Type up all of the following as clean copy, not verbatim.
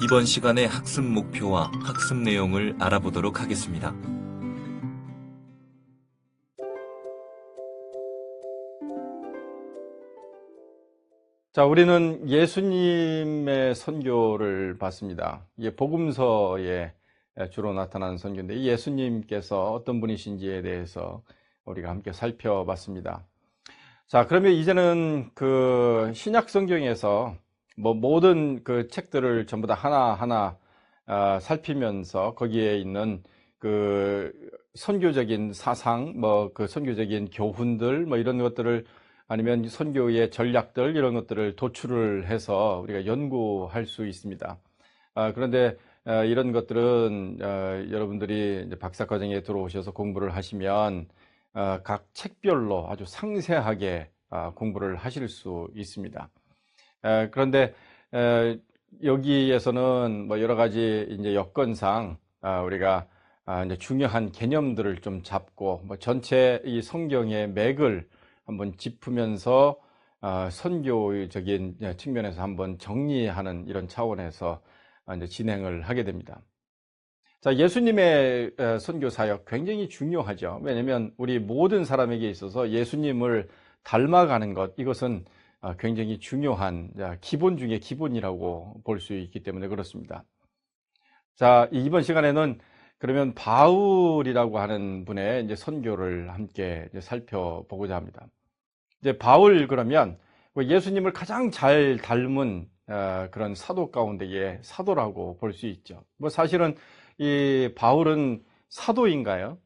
이번 시간의 학습 목표와 학습 내용을 알아보도록 하겠습니다. 자, 우리는 예수님의 선교를 봤습니다. 이게 복음서에 주로 나타나는 선교인데, 이 예수님께서 어떤 분이신지에 대해서 우리가 함께 살펴봤습니다. 자, 그러면 이제는 그 신약 성경에서 모든 그 책들을 전부 다 하나하나 살피면서 거기에 있는 그 선교적인 사상, 그 선교적인 교훈들, 이런 것들을 아니면 선교의 전략들 이런 것들을 도출을 해서 우리가 연구할 수 있습니다. 그런데 이런 것들은 여러분들이 이제 박사과정에 들어오셔서 공부를 하시면 각 책별로 아주 상세하게 공부를 하실 수 있습니다. 그런데 여기에서는 여러 가지 이제 여건상 우리가 이제 중요한 개념들을 좀 잡고 전체 이 성경의 맥을 한번 짚으면서 선교적인 측면에서 한번 정리하는 이런 차원에서 이제 진행을 하게 됩니다. 자, 예수님의 선교 사역 굉장히 중요하죠. 왜냐하면 우리 모든 사람에게 있어서 예수님을 닮아가는 것, 이것은 굉장히 중요한 기본 중에 기본이라고 볼 수 있기 때문에 그렇습니다. 자, 이번 시간에는 그러면 바울이라고 하는 분의 이제 선교를 함께 이제 살펴보고자 합니다. 이제 바울 그러면 예수님을 가장 잘 닮은 그런 사도 가운데의 사도라고 볼 수 있죠. 사실은 이 바울은 사도인가요?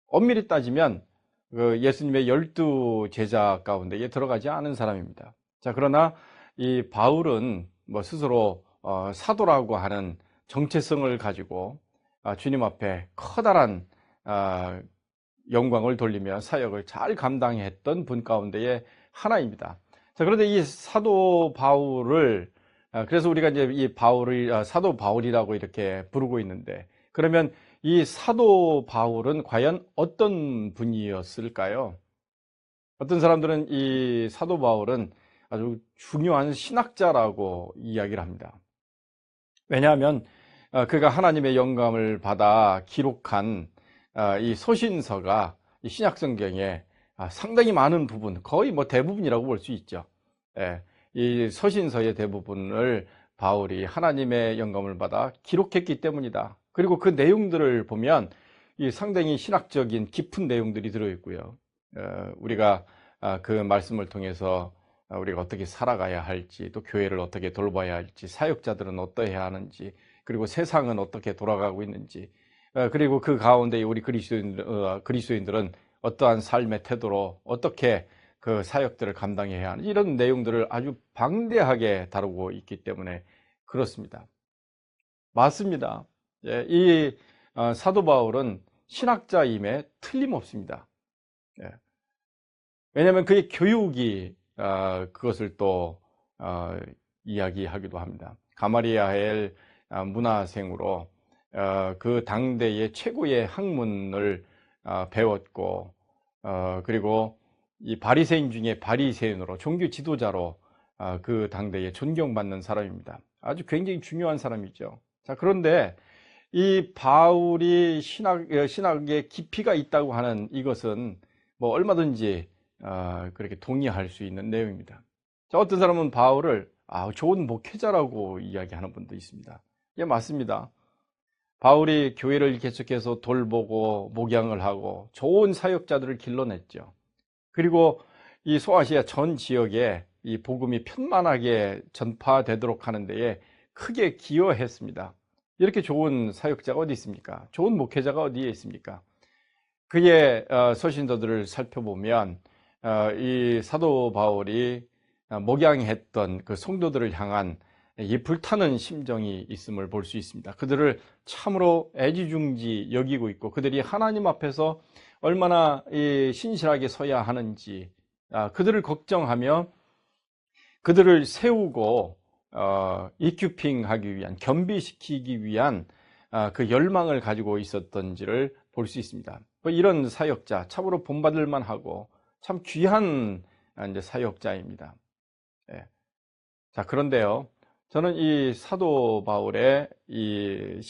엄밀히 따지면 그 예수님의 12 제자 가운데에 들어가지 않은 사람입니다. 자, 그러나 이 바울은 스스로 사도라고 하는 정체성을 가지고 주님 앞에 커다란 영광을 돌리며 사역을 잘 감당했던 분 가운데의 하나입니다. 자, 그런데 이 사도 바울을 그래서 우리가 이제 이 바울을 사도 바울이라고 이렇게 부르고 있는데, 그러면 이 사도 바울은 과연 어떤 분이었을까요? 어떤 사람들은 이 사도 바울은 아주 중요한 신학자라고 이야기를 합니다. 왜냐하면 그가 하나님의 영감을 받아 기록한 이 서신서가 이 신약성경에 상당히 많은 부분, 거의 대부분이라고 볼 수 있죠. 이 서신서의 대부분을 바울이 하나님의 영감을 받아 기록했기 때문이다. 그리고 그 내용들을 보면 이 상당히 신학적인 깊은 내용들이 들어있고요. 우리가 그 말씀을 통해서 우리가 어떻게 살아가야 할지, 또 교회를 어떻게 돌봐야 할지, 사역자들은 어떠해야 하는지, 그리고 세상은 어떻게 돌아가고 있는지, 그리고 그 가운데 우리 그리스도인들은 어떠한 삶의 태도로 어떻게 그 사역들을 감당해야 하는지, 이런 내용들을 아주 방대하게 다루고 있기 때문에 그렇습니다. 맞습니다. 이 사도 바울은 신학자임에 틀림없습니다. 왜냐하면 그의 교육이 그것을 또 이야기하기도 합니다. 가마리아엘 문화생으로 그 당대의 최고의 학문을 배웠고, 그리고 이 바리새인 중에 바리새인으로 종교 지도자로 그 당대에 존경받는 사람입니다. 아주 굉장히 중요한 사람이죠. 자, 그런데 이 바울이 신학에 깊이가 있다고 하는 이것은 얼마든지 그렇게 동의할 수 있는 내용입니다. 자, 어떤 사람은 바울을 좋은 목회자라고 이야기하는 분도 있습니다. 예, 맞습니다. 바울이 교회를 계속해서 돌보고 목양을 하고 좋은 사역자들을 길러냈죠. 그리고 이 소아시아 전 지역에 이 복음이 편만하게 전파되도록 하는 데에 크게 기여했습니다. 이렇게 좋은 사역자가 어디 있습니까? 좋은 목회자가 어디에 있습니까? 그의 서신서들을 살펴보면 이 사도 바울이 목양했던 그 성도들을 향한 이 불타는 심정이 있음을 볼 수 있습니다. 그들을 참으로 애지중지 여기고 있고, 그들이 하나님 앞에서 얼마나 신실하게 서야 하는지 그들을 걱정하며 그들을 세우고 이큐핑하기 위한, 겸비시키기 위한 그 열망을 가지고 있었던지를 볼 수 있습니다. 이런 사역자 참으로 본받을 만하고 참 귀한 이제 사역자입니다. 자, 그런데요, 저는 이 사도 바울의 이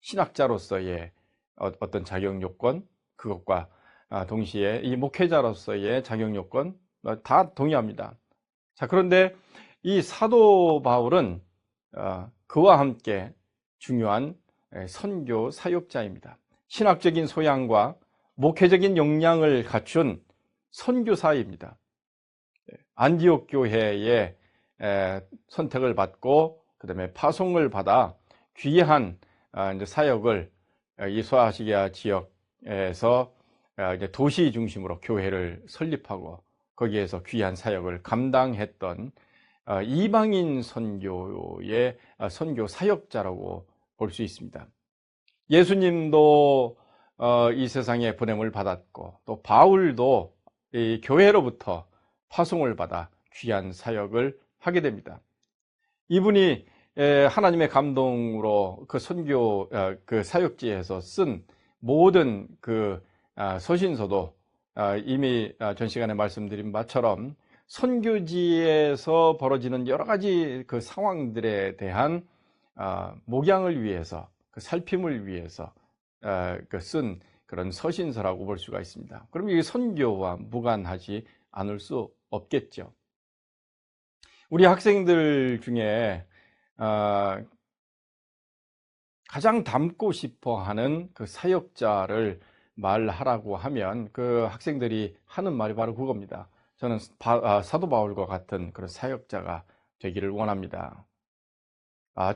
신학자로서의 어떤 자격 요건, 그것과 동시에 이 목회자로서의 자격 요건 다 동의합니다. 자, 그런데 이 사도 바울은 그와 함께 중요한 선교 사역자입니다. 신학적인 소양과 목회적인 역량을 갖춘 선교사입니다. 안디옥 교회의 선택을 받고 그다음에 파송을 받아 귀한 이제 사역을 이 소아시아 지역에서 이제 도시 중심으로 교회를 설립하고 거기에서 귀한 사역을 감당했던 이방인 선교의 선교 사역자라고 볼 수 있습니다. 예수님도 이 세상에 보냄을 받았고 또 바울도 이 교회로부터 파송을 받아 귀한 사역을 하게 됩니다. 이분이 하나님의 감동으로 그 선교 그 사역지에서 쓴 모든 그 서신서도 이미 전 시간에 말씀드린 바처럼 선교지에서 벌어지는 여러 가지 그 상황들에 대한 목양을 위해서 그 살핌을 위해서 쓴 그런 서신서라고 볼 수가 있습니다. 그럼 이 선교와 무관하지 않을 수 없겠죠. 우리 학생들 중에 가장 닮고 싶어 하는 그 사역자를 말하라고 하면 그 학생들이 하는 말이 바로 그겁니다. 저는 사도 바울과 같은 그런 사역자가 되기를 원합니다.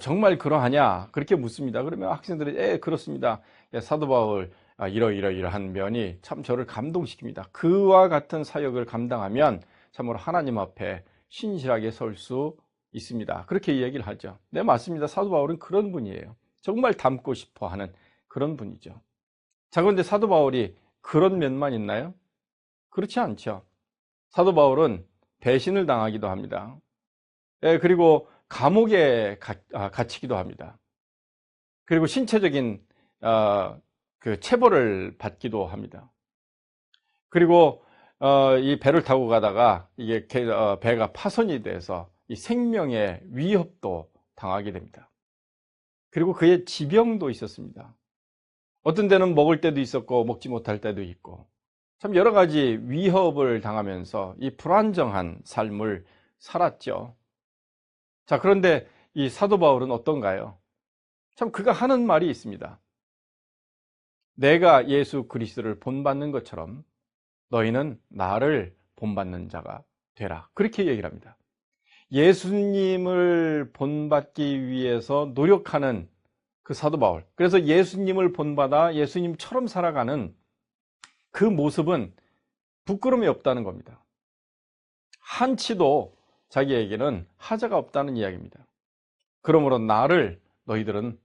정말 그러하냐? 그렇게 묻습니다. 그러면 학생들이 그렇습니다. 사도 바울 이러이러한 면이 참 저를 감동시킵니다. 그와 같은 사역을 감당하면 참으로 하나님 앞에 신실하게 설 수 있습니다. 그렇게 이야기를 하죠. 네, 맞습니다. 사도 바울은 그런 분이에요. 정말 닮고 싶어 하는 그런 분이죠. 자, 그런데 사도 바울이 그런 면만 있나요? 그렇지 않죠. 사도 바울은 배신을 당하기도 합니다. 그리고 감옥에 갇히기도 합니다. 그리고 신체적인 그 체벌을 받기도 합니다. 그리고 이 배를 타고 가다가 이게 배가 파손이 돼서 이 생명의 위협도 당하게 됩니다. 그리고 그의 지병도 있었습니다. 어떤 때는 먹을 때도 있었고 먹지 못할 때도 있고 참 여러 가지 위협을 당하면서 이 불안정한 삶을 살았죠. 자, 그런데 이 사도 바울은 어떤가요? 참 그가 하는 말이 있습니다. 내가 예수 그리스도를 본받는 것처럼 너희는 나를 본받는 자가 되라. 그렇게 얘기를 합니다. 예수님을 본받기 위해서 노력하는 그 사도 바울. 그래서 예수님을 본받아 예수님처럼 살아가는 그 모습은 부끄러움이 없다는 겁니다. 한치도 자기에게는 하자가 없다는 이야기입니다. 그러므로 나를 너희들은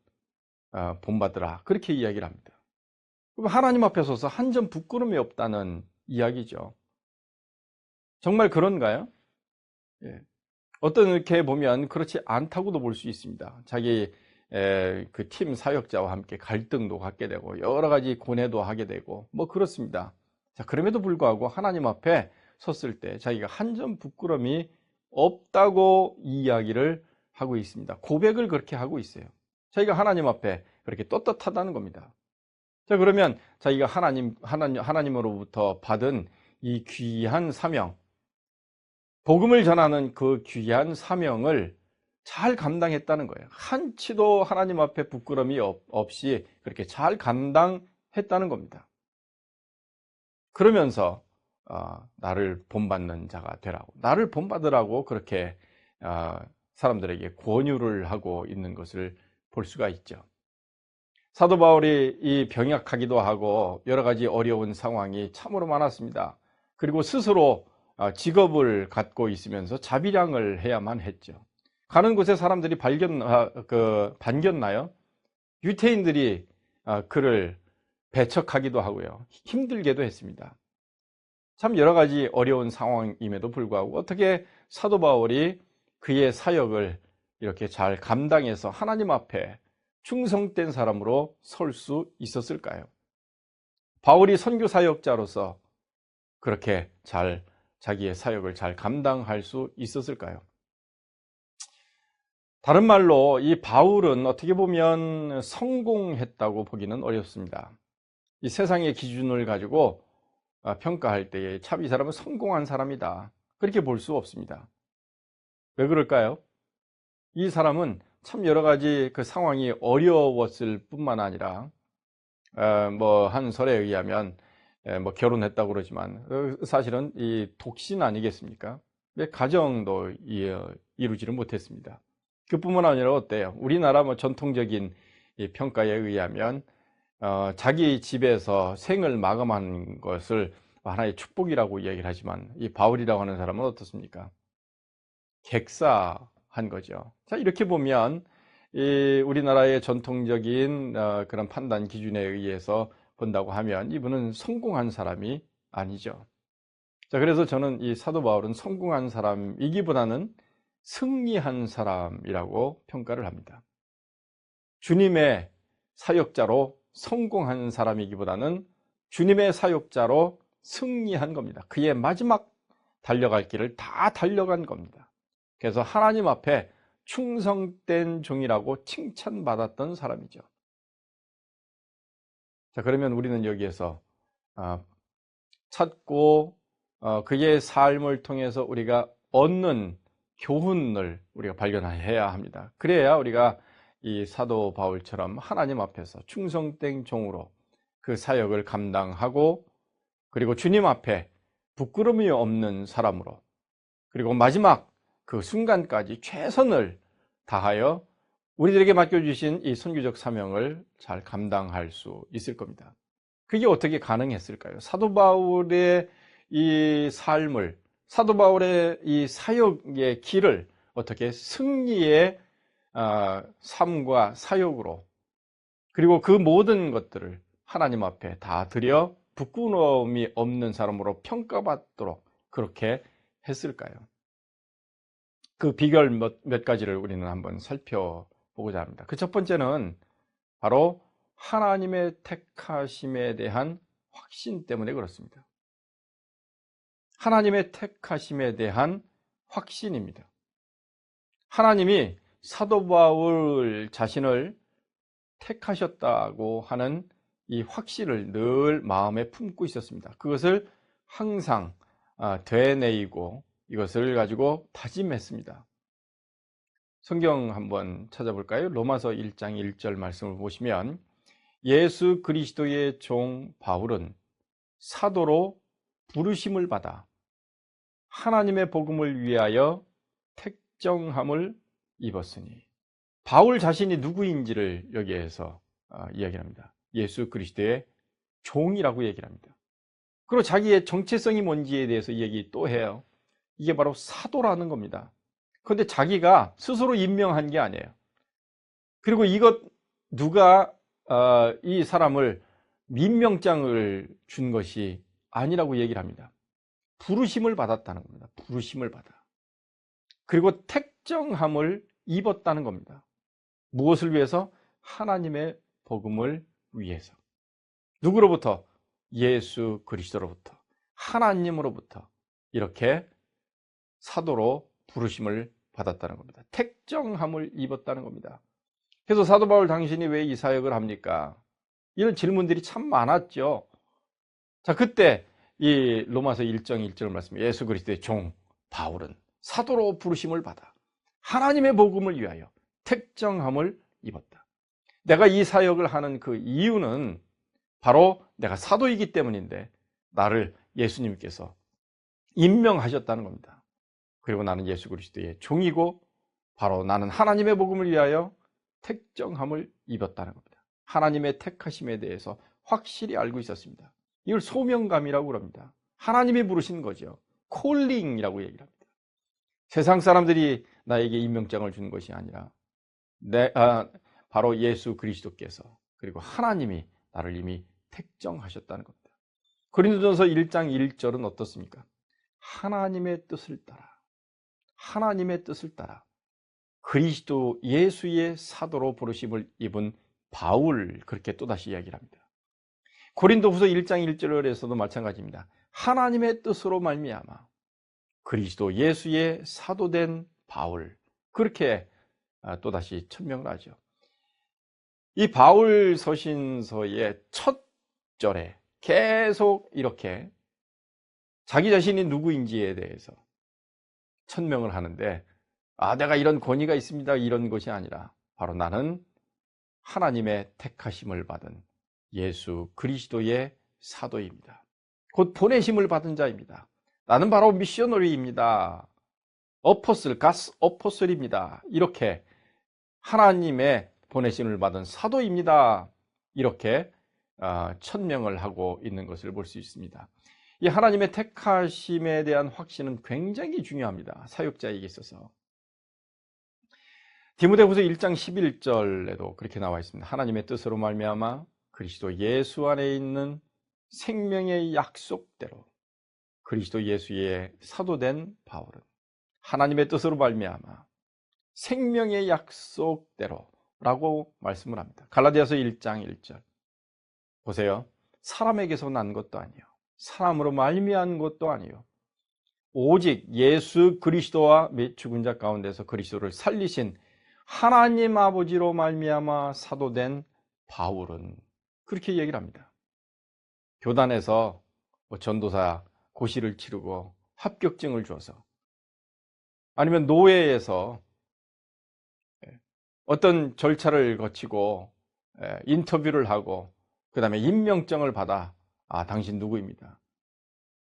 본받으라. 그렇게 이야기를 합니다. 그럼 하나님 앞에 서서 한 점 부끄러움이 없다는 이야기죠. 정말 그런가요? 예. 어떻게 보면 그렇지 않다고도 볼 수 있습니다. 자기 그 팀 사역자와 함께 갈등도 갖게 되고 여러 가지 고뇌도 하게 되고 뭐 그렇습니다. 자, 그럼에도 불구하고 하나님 앞에 섰을 때 자기가 한 점 부끄러움이 없다고 이야기를 하고 있습니다. 고백을 그렇게 하고 있어요. 자기가 하나님 앞에 그렇게 떳떳하다는 겁니다. 자, 그러면 자기가 하나님으로부터 받은 이 귀한 사명, 복음을 전하는 그 귀한 사명을 잘 감당했다는 거예요. 한치도 하나님 앞에 부끄러움이 없이 그렇게 잘 감당했다는 겁니다. 그러면서 나를 본받는 자가 되라고, 나를 본받으라고 그렇게 사람들에게 권유를 하고 있는 것을 볼 수가 있죠. 사도 바울이 이 병약하기도 하고 여러 가지 어려운 상황이 참으로 많았습니다. 그리고 스스로 직업을 갖고 있으면서 자비량을 해야만 했죠. 가는 곳에 사람들이 반겼나요? 유태인들이 그를 배척하기도 하고요. 힘들게도 했습니다. 참 여러 가지 어려운 상황임에도 불구하고 어떻게 사도 바울이 그의 사역을 이렇게 잘 감당해서 하나님 앞에 충성된 사람으로 설 수 있었을까요? 바울이 선교 사역자로서 그렇게 잘 자기의 사역을 잘 감당할 수 있었을까요? 다른 말로 이 바울은 어떻게 보면 성공했다고 보기는 어렵습니다. 이 세상의 기준을 가지고 평가할 때에 참 이 사람은 성공한 사람이다, 그렇게 볼 수 없습니다. 왜 그럴까요? 이 사람은 참 여러 가지 그 상황이 어려웠을 뿐만 아니라 뭐 한 설에 의하면 뭐 결혼했다고 그러지만 사실은 이 독신 아니겠습니까? 가정도 이루지를 못했습니다. 그뿐만 아니라 어때요? 우리나라 뭐 전통적인 이 평가에 의하면 자기 집에서 생을 마감한 것을 하나의 축복이라고 이야기를 하지만, 이 바울이라고 하는 사람은 어떻습니까? 객사한 거죠. 자, 이렇게 보면 이 우리나라의 전통적인 그런 판단 기준에 의해서 본다고 하면 이분은 성공한 사람이 아니죠. 자, 그래서 저는 이 사도 바울은 성공한 사람이기보다는 승리한 사람이라고 평가를 합니다. 주님의 사역자로 성공한 사람이기보다는 주님의 사역자로 승리한 겁니다. 그의 마지막 달려갈 길을 다 달려간 겁니다. 그래서 하나님 앞에 충성된 종이라고 칭찬받았던 사람이죠. 자, 그러면 우리는 여기에서 찾고 그의 삶을 통해서 우리가 얻는 교훈을 우리가 발견해야 합니다. 그래야 우리가 이 사도 바울처럼 하나님 앞에서 충성된 종으로 그 사역을 감당하고, 그리고 주님 앞에 부끄러움이 없는 사람으로, 그리고 마지막 그 순간까지 최선을 다하여 우리들에게 맡겨주신 이 선교적 사명을 잘 감당할 수 있을 겁니다. 그게 어떻게 가능했을까요? 사도 바울의 이 삶을, 사도 바울의 이 사역의 길을 어떻게 승리의 삶과 사역으로, 그리고 그 모든 것들을 하나님 앞에 다 드려 부끄러움이 없는 사람으로 평가받도록 그렇게 했을까요? 그 비결 몇 가지를 우리는 한번 살펴보고자 합니다. 그 첫 번째는 바로 하나님의 택하심에 대한 확신 때문에 그렇습니다. 하나님의 택하심에 대한 확신입니다. 하나님이 사도 바울 자신을 택하셨다고 하는 이 확신을 늘 마음에 품고 있었습니다. 그것을 항상 되뇌이고 이것을 가지고 다짐했습니다. 성경 한번 찾아볼까요? 로마서 1장 1절 말씀을 보시면, 예수 그리스도의 종 바울은 사도로 부르심을 받아 하나님의 복음을 위하여 택정함을 입었으니, 바울 자신이 누구인지를 여기에서 이야기를 합니다. 예수 그리스도의 종이라고 얘기를 합니다. 그리고 자기의 정체성이 뭔지에 대해서 얘기 또 해요. 이게 바로 사도라는 겁니다. 그런데 자기가 스스로 임명한 게 아니에요. 그리고 이것 누가 이 사람을 임명장을 준 것이 아니라고 얘기를 합니다. 부르심을 받았다는 겁니다. 부르심을 받아. 그리고 택정함을 입었다는 겁니다. 무엇을 위해서? 하나님의 복음을 위해서. 누구로부터? 예수 그리스도로부터, 하나님으로부터 이렇게 사도로 부르심을 받았다는 겁니다. 택정함을 입었다는 겁니다. 그래서 사도 바울 당신이 왜 이 사역을 합니까? 이런 질문들이 참 많았죠. 자, 그때 이 로마서 1장 1절 말씀, 예수 그리스도의 종 바울은 사도로 부르심을 받아 하나님의 복음을 위하여 택정함을 입었다. 내가 이 사역을 하는 그 이유는 바로 내가 사도이기 때문인데 나를 예수님께서 임명하셨다는 겁니다. 그리고 나는 예수 그리스도의 종이고 바로 나는 하나님의 복음을 위하여 택정함을 입었다는 겁니다. 하나님의 택하심에 대해서 확실히 알고 있었습니다. 이걸 소명감이라고 그럽니다. 하나님이 부르신 거죠. 콜링이라고 얘기를 합니다. 세상 사람들이 나에게 임명장을 주는 것이 아니라 바로 예수 그리스도께서, 그리고 하나님이 나를 이미 택정하셨다는 겁니다. 고린도전서 1장 1절은 어떻습니까? 하나님의 뜻을 따라, 하나님의 뜻을 따라 그리스도 예수의 사도로 부르심을 입은 바울, 그렇게 또다시 이야기를 합니다. 고린도후서 1장 1절에서도 마찬가지입니다. 하나님의 뜻으로 말미암아 그리스도 예수의 사도된 바울, 그렇게 또다시 천명을 하죠. 이 바울 서신서의 첫 절에 계속 이렇게 자기 자신이 누구인지에 대해서 천명을 하는데, 내가 이런 권위가 있습니다, 이런 것이 아니라 바로 나는 하나님의 택하심을 받은 예수 그리스도의 사도입니다. 곧 보내심을 받은 자입니다. 나는 바로 미셔너리입니다. 가스 어포슬입니다. 이렇게 하나님의 보내심을 받은 사도입니다. 이렇게 천명을 하고 있는 것을 볼 수 있습니다. 이 하나님의 택하심에 대한 확신은 굉장히 중요합니다. 사역자에게 있어서. 디모데후서 1장 11절에도 그렇게 나와 있습니다. 하나님의 뜻으로 말미암아 그리스도 예수 안에 있는 생명의 약속대로 그리스도 예수의 사도된 바울은 하나님의 뜻으로 말미암아 생명의 약속대로라고 말씀을 합니다. 갈라디아서 1장 1절 보세요. 사람에게서 난 것도 아니요 사람으로 말미암은 것도 아니요 오직 예수 그리스도와 죽은 자 가운데서 그리스도를 살리신 하나님 아버지로 말미암아 사도된 바울은 그렇게 얘기를 합니다. 교단에서 전도사 고시를 치르고 합격증을 줘서, 아니면 노회에서 어떤 절차를 거치고 인터뷰를 하고 그 다음에 임명장을 받아 당신 누구입니다.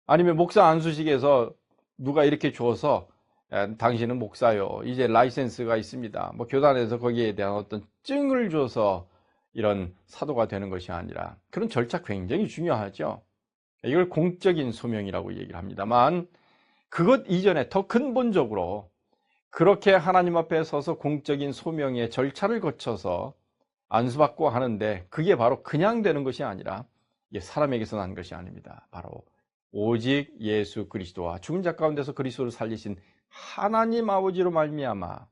아니면 목사 안수식에서 누가 이렇게 줘서 당신은 목사요, 이제 라이센스가 있습니다, 교단에서 거기에 대한 어떤 증을 줘서 이런 사도가 되는 것이 아니라, 그런 절차 굉장히 중요하죠. 이걸 공적인 소명이라고 얘기를 합니다만, 그것 이전에 더 근본적으로 그렇게 하나님 앞에 서서 공적인 소명의 절차를 거쳐서 안수받고 하는데, 그게 바로 그냥 되는 것이 아니라 이게 사람에게서 난 것이 아닙니다. 바로 오직 예수 그리스도와 죽은 자 가운데서 그리스도를 살리신 하나님 아버지로 말미암아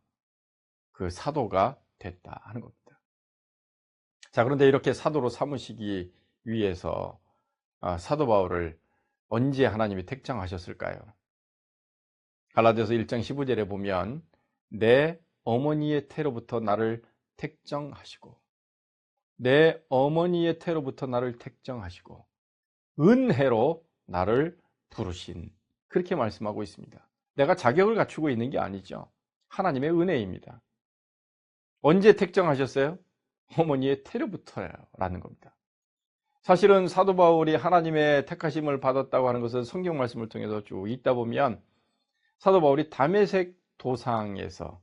그 사도가 됐다 하는 겁니다. 자, 그런데 이렇게 사도로 삼으시기 위해서 사도 바울을 언제 하나님이 택정하셨을까요? 갈라디아서 1장 15절에 보면 내 어머니의 태로부터 나를 택정하시고, 내 어머니의 태로부터 나를 택정하시고 은혜로 나를 부르신, 그렇게 말씀하고 있습니다. 내가 자격을 갖추고 있는 게 아니죠. 하나님의 은혜입니다. 언제 택정하셨어요? 어머니의 태로부터라는 겁니다. 사실은 사도 바울이 하나님의 택하심을 받았다고 하는 것은 성경 말씀을 통해서 쭉 읽다 보면 사도 바울이 다메섹 도상에서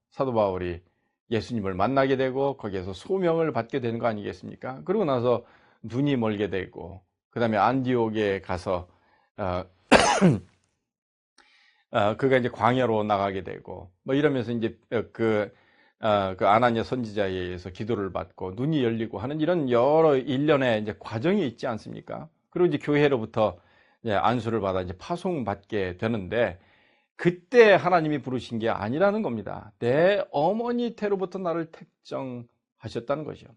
사도 바울이 예수님을 만나게 되고 거기에서 소명을 받게 되는 거 아니겠습니까? 그러고 나서 눈이 멀게 되고 그 다음에 안디옥에 가서 그가 이제 광야로 나가게 되고 이러면서 이제 그 아나니아 선지자에 의해서 기도를 받고 눈이 열리고 하는 이런 여러 일련의 이제 과정이 있지 않습니까? 그리고 이제 교회로부터 이제 안수를 받아 이제 파송받게 되는데, 그때 하나님이 부르신 게 아니라는 겁니다. 내 어머니 태로부터 나를 택정하셨다는 것이죠.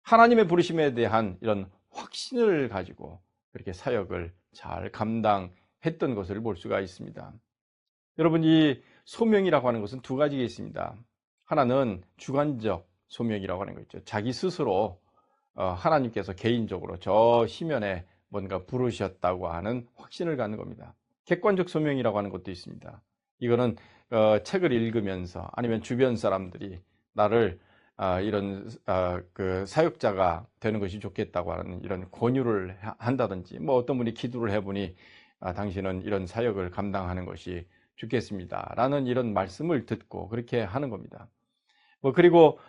하나님의 부르심에 대한 이런 확신을 가지고 그렇게 사역을 잘 감당했던 것을 볼 수가 있습니다. 여러분, 이 소명이라고 하는 것은 두 가지가 있습니다. 하나는 주관적 소명이라고 하는 거 있죠. 자기 스스로 하나님께서 개인적으로 저 시면에 뭔가 부르셨다고 하는 확신을 갖는 겁니다. 객관적 소명이라고 하는 것도 있습니다. 이거는 책을 읽으면서 아니면 주변 사람들이 나를 이런 그 사역자가 되는 것이 좋겠다고 하는 이런 권유를 한다든지, 어떤 분이 기도를 해보니 당신은 이런 사역을 감당하는 것이 좋겠습니다 라는 이런 말씀을 듣고 그렇게 하는 겁니다. 그리고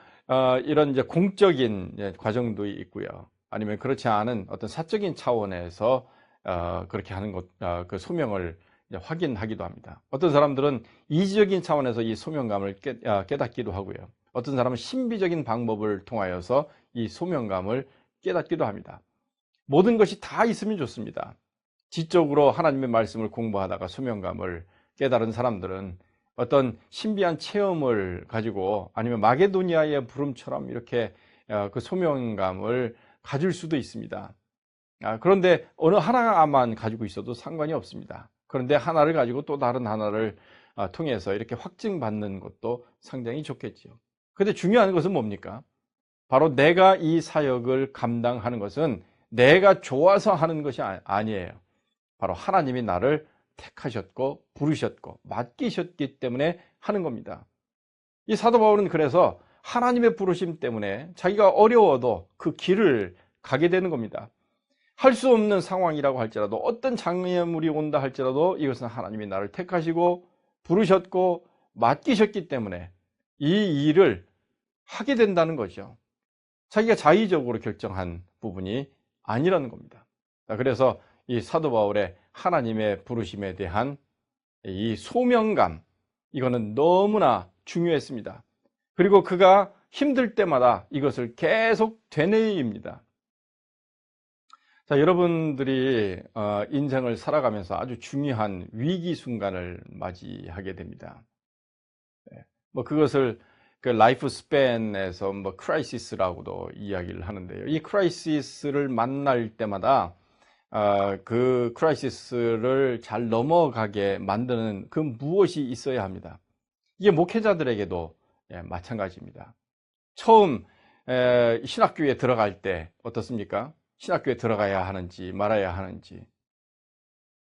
이런 이제 공적인 과정도 있고요. 아니면 그렇지 않은 어떤 사적인 차원에서 그렇게 하는 것, 그 소명을 확인하기도 합니다. 어떤 사람들은 이지적인 차원에서 이 소명감을 깨닫기도 하고요. 어떤 사람은 신비적인 방법을 통하여서 이 소명감을 깨닫기도 합니다. 모든 것이 다 있으면 좋습니다. 지적으로 하나님의 말씀을 공부하다가 소명감을 깨달은 사람들은 어떤 신비한 체험을 가지고 아니면 마게도니아의 부름처럼 이렇게 그 소명감을 가질 수도 있습니다. 그런데 어느 하나만 가지고 있어도 상관이 없습니다. 그런데 하나를 가지고 또 다른 하나를 통해서 이렇게 확증받는 것도 상당히 좋겠죠. 근데 중요한 것은 뭡니까? 바로 내가 이 사역을 감당하는 것은 내가 좋아서 하는 것이 아니에요. 바로 하나님이 나를 택하셨고 부르셨고 맡기셨기 때문에 하는 겁니다. 이 사도 바울은 그래서 하나님의 부르심 때문에 자기가 어려워도 그 길을 가게 되는 겁니다. 할 수 없는 상황이라고 할지라도, 어떤 장애물이 온다 할지라도 이것은 하나님이 나를 택하시고 부르셨고 맡기셨기 때문에 이 일을 하게 된다는 거죠. 자기가 자의적으로 결정한 부분이 아니라는 겁니다. 그래서 이 사도 바울의 하나님의 부르심에 대한 이 소명감, 이거는 너무나 중요했습니다. 그리고 그가 힘들 때마다 이것을 계속 되뇌입니다. 자, 여러분들이 인생을 살아가면서 아주 중요한 위기 순간을 맞이하게 됩니다. 뭐 그것을 그 라이프 스팬에서 뭐 크라이시스라고도 이야기를 하는데요. 이 크라이시스를 만날 때마다 그 크라이시스를 잘 넘어가게 만드는 그 무엇이 있어야 합니다. 이게 목회자들에게도 마찬가지입니다. 처음 신학교에 들어갈 때 어떻습니까? 신학교에 들어가야 하는지 말아야 하는지,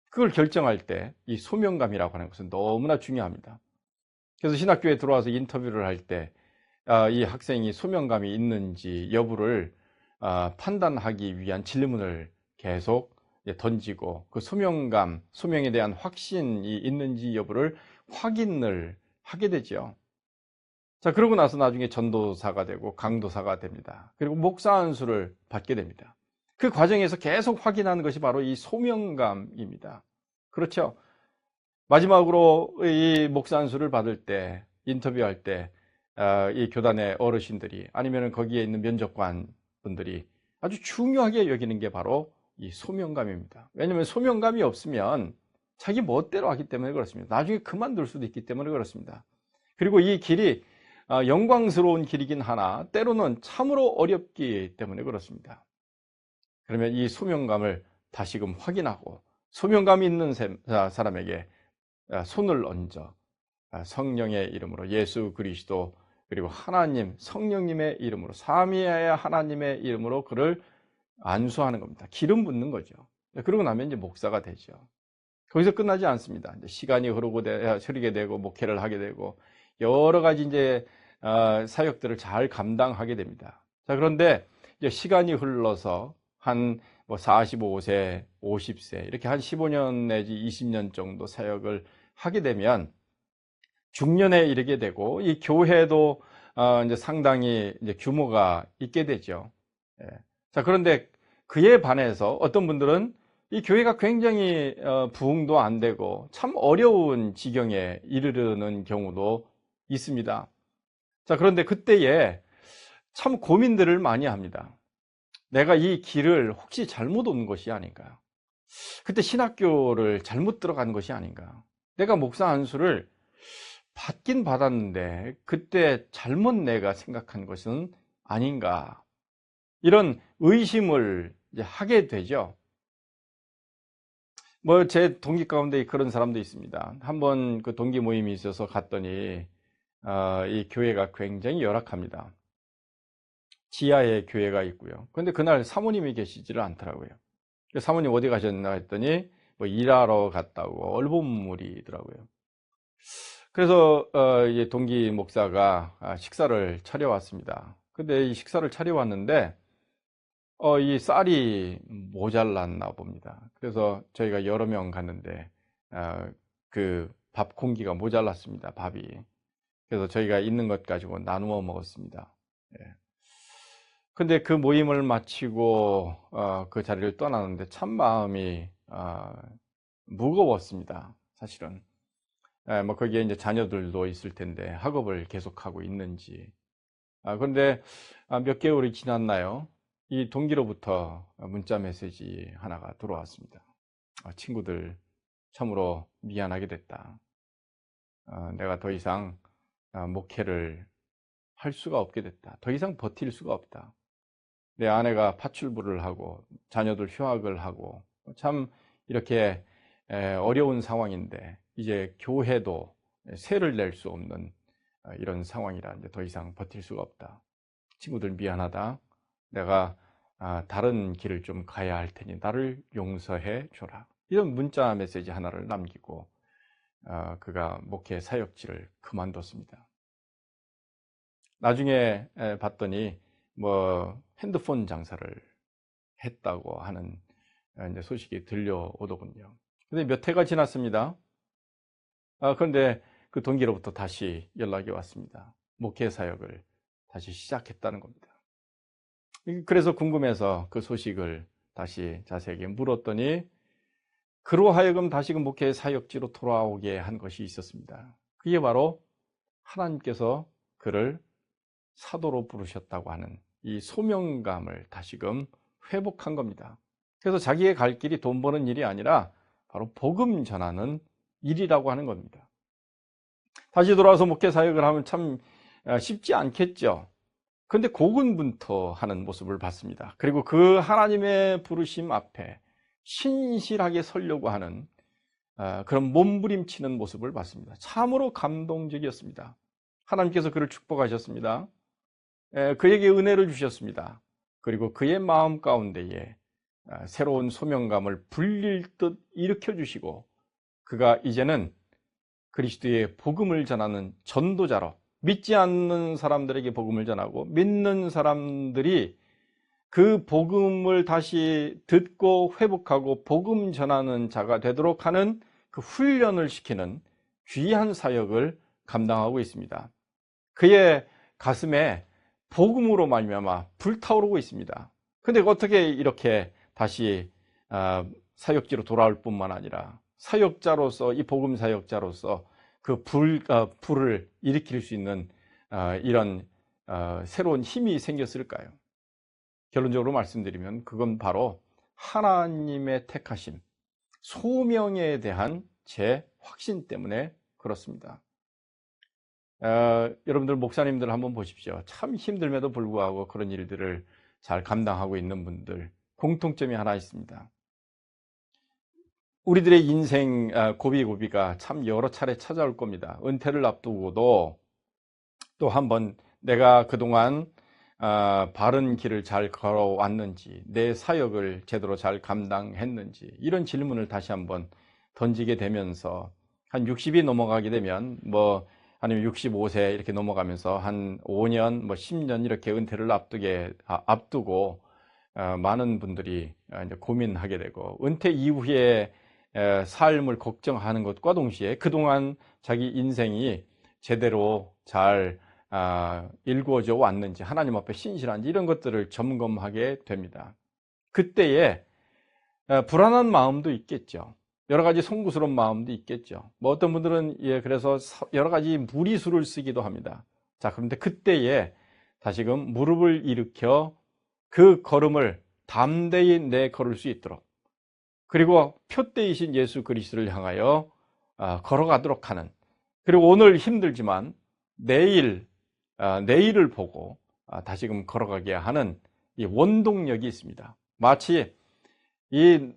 그걸 결정할 때 이 소명감이라고 하는 것은 너무나 중요합니다. 그래서 신학교에 들어와서 인터뷰를 할 때 이 학생이 소명감이 있는지 여부를 판단하기 위한 질문을 계속 던지고, 그 소명감, 소명에 대한 확신이 있는지 여부를 확인을 하게 되죠. 자, 그러고 나서 나중에 전도사가 되고 강도사가 됩니다. 그리고 목사 안수를 받게 됩니다. 그 과정에서 계속 확인하는 것이 바로 이 소명감입니다. 그렇죠? 마지막으로 이 목사 안수를 받을 때, 인터뷰할 때, 이 교단의 어르신들이 아니면 거기에 있는 면접관 분들이 아주 중요하게 여기는 게 바로 이 소명감입니다. 왜냐하면 소명감이 없으면 자기 멋대로 하기 때문에 그렇습니다. 나중에 그만둘 수도 있기 때문에 그렇습니다. 그리고 이 길이 영광스러운 길이긴 하나 때로는 참으로 어렵기 때문에 그렇습니다. 그러면 이 소명감을 다시금 확인하고, 소명감이 있는 사람에게 손을 얹어 성령의 이름으로, 예수 그리스도 그리고 하나님 성령님의 이름으로, 삼위의 하나님의 이름으로 그를 안수하는 겁니다. 기름 붓는 거죠. 그러고 나면 이제 목사가 되죠. 거기서 끝나지 않습니다. 이제 시간이 흐르게 되고 목회를 하게 되고 여러 가지 이제 사역들을 잘 감당하게 됩니다. 자, 그런데 이제 시간이 흘러서 한 뭐 45세, 50세 이렇게 한 15년 내지 20년 정도 사역을 하게 되면 중년에 이르게 되고, 이 교회도 이제 상당히 이제 규모가 있게 되죠. 자, 그런데 그에 반해서 어떤 분들은 이 교회가 굉장히 부흥도 안 되고 참 어려운 지경에 이르르는 경우도 있습니다. 자, 그런데 그때에 참 고민들을 많이 합니다. 내가 이 길을 혹시 잘못 온 것이 아닌가? 그때 신학교를 잘못 들어간 것이 아닌가? 내가 목사 안수를 받긴 받았는데 그때 잘못 내가 생각한 것은 아닌가? 이런 의심을 이제 하게 되죠. 뭐 제 동기 가운데 그런 사람도 있습니다. 한번 그 동기 모임이 있어서 갔더니 이 교회가 굉장히 열악합니다. 지하에 교회가 있고요. 그런데 그날 사모님이 계시지를 않더라고요. 사모님 어디 가셨나 했더니 뭐 일하러 갔다고 얼버무리더라고요. 그래서 이제 동기 목사가 식사를 차려왔습니다. 근데 이 식사를 차려왔는데 이 쌀이 모자랐나 봅니다. 그래서 저희가 여러 명 갔는데 그 밥 공기가 모자랐습니다. 밥이. 그래서 저희가 있는 것 가지고 나누어 먹었습니다. 근데 그 모임을 마치고 그 자리를 떠나는데 참 마음이 무거웠습니다. 사실은. 뭐 거기에 이제 자녀들도 있을 텐데 학업을 계속하고 있는지. 그런데 몇 개월이 지났나요? 이 동기로부터 문자 메시지 하나가 들어왔습니다. 친구들 참으로 미안하게 됐다. 내가 더 이상 목회를 할 수가 없게 됐다. 더 이상 버틸 수가 없다. 내 아내가 파출부를 하고 자녀들 휴학을 하고 참 이렇게 어려운 상황인데 이제 교회도 세를 낼 수 없는 이런 상황이라 이제 더 이상 버틸 수가 없다. 친구들 미안하다. 내가 다른 길을 좀 가야 할 테니 나를 용서해 줘라. 이런 문자 메시지 하나를 남기고 그가 목회 사역지를 그만뒀습니다. 나중에 봤더니 뭐 핸드폰 장사를 했다고 하는 이제 소식이 들려오더군요. 근데 몇 해가 지났습니다. 그런데 그 동기로부터 다시 연락이 왔습니다. 목회 사역을 다시 시작했다는 겁니다. 그래서 궁금해서 그 소식을 다시 자세하게 물었더니 그로 하여금 다시금 목회 사역지로 돌아오게 한 것이 있었습니다. 그게 바로 하나님께서 그를 사도로 부르셨다고 하는 이 소명감을 다시금 회복한 겁니다. 그래서 자기의 갈 길이 돈 버는 일이 아니라 바로 복음 전하는 일이라고 하는 겁니다. 다시 돌아와서 목회 사역을 하면 참 쉽지 않겠죠. 그런데 고군분투하는 모습을 봤습니다. 그리고 그 하나님의 부르심 앞에 신실하게 서려고 하는 그런 몸부림치는 모습을 봤습니다. 참으로 감동적이었습니다. 하나님께서 그를 축복하셨습니다. 그에게 은혜를 주셨습니다. 그리고 그의 마음 가운데에 새로운 소명감을 불릴 듯 일으켜 주시고 그가 이제는 그리스도의 복음을 전하는 전도자로 믿지 않는 사람들에게 복음을 전하고 믿는 사람들이 그 복음을 다시 듣고 회복하고 복음 전하는 자가 되도록 하는 그 훈련을 시키는 귀한 사역을 감당하고 있습니다. 그의 가슴에 복음으로 말미암아 불타오르고 있습니다. 그런데 어떻게 이렇게 다시 사역지로 돌아올 뿐만 아니라 사역자로서 이 복음 사역자로서 그 불을 일으킬 수 있는 이런 새로운 힘이 생겼을까요? 결론적으로 말씀드리면 그건 바로 하나님의 택하심, 소명에 대한 제 확신 때문에 그렇습니다. 여러분들 목사님들 한번 보십시오. 참 힘들면도 불구하고 그런 일들을 잘 감당하고 있는 분들 공통점이 하나 있습니다. 우리들의 인생 고비고비가 참 여러 차례 찾아올 겁니다. 은퇴를 앞두고도 또 한번 내가 그동안 바른 길을 잘 걸어왔는지 내 사역을 제대로 잘 감당했는지 이런 질문을 다시 한번 던지게 되면서 한 60이 넘어가게 되면 아니면 65세 이렇게 넘어가면서 한 5년, 10년 이렇게 은퇴를 앞두고 많은 분들이 이제 고민하게 되고 은퇴 이후에 삶을 걱정하는 것과 동시에 그동안 자기 인생이 제대로 잘 일구어져 왔는지 하나님 앞에 신실한지 이런 것들을 점검하게 됩니다. 그때에 불안한 마음도 있겠죠. 여러 가지 송구스러운 마음도 있겠죠. 어떤 분들은 그래서 여러 가지 무리수를 쓰기도 합니다. 자, 그런데 그때에 다시금 무릎을 일으켜 그 걸음을 담대히 내걸을 수 있도록 그리고 표대이신 예수 그리스도를 향하여 걸어가도록 하는 그리고 오늘 힘들지만 내일을 보고 다시금 걸어가게 하는 이 원동력이 있습니다. 마치 이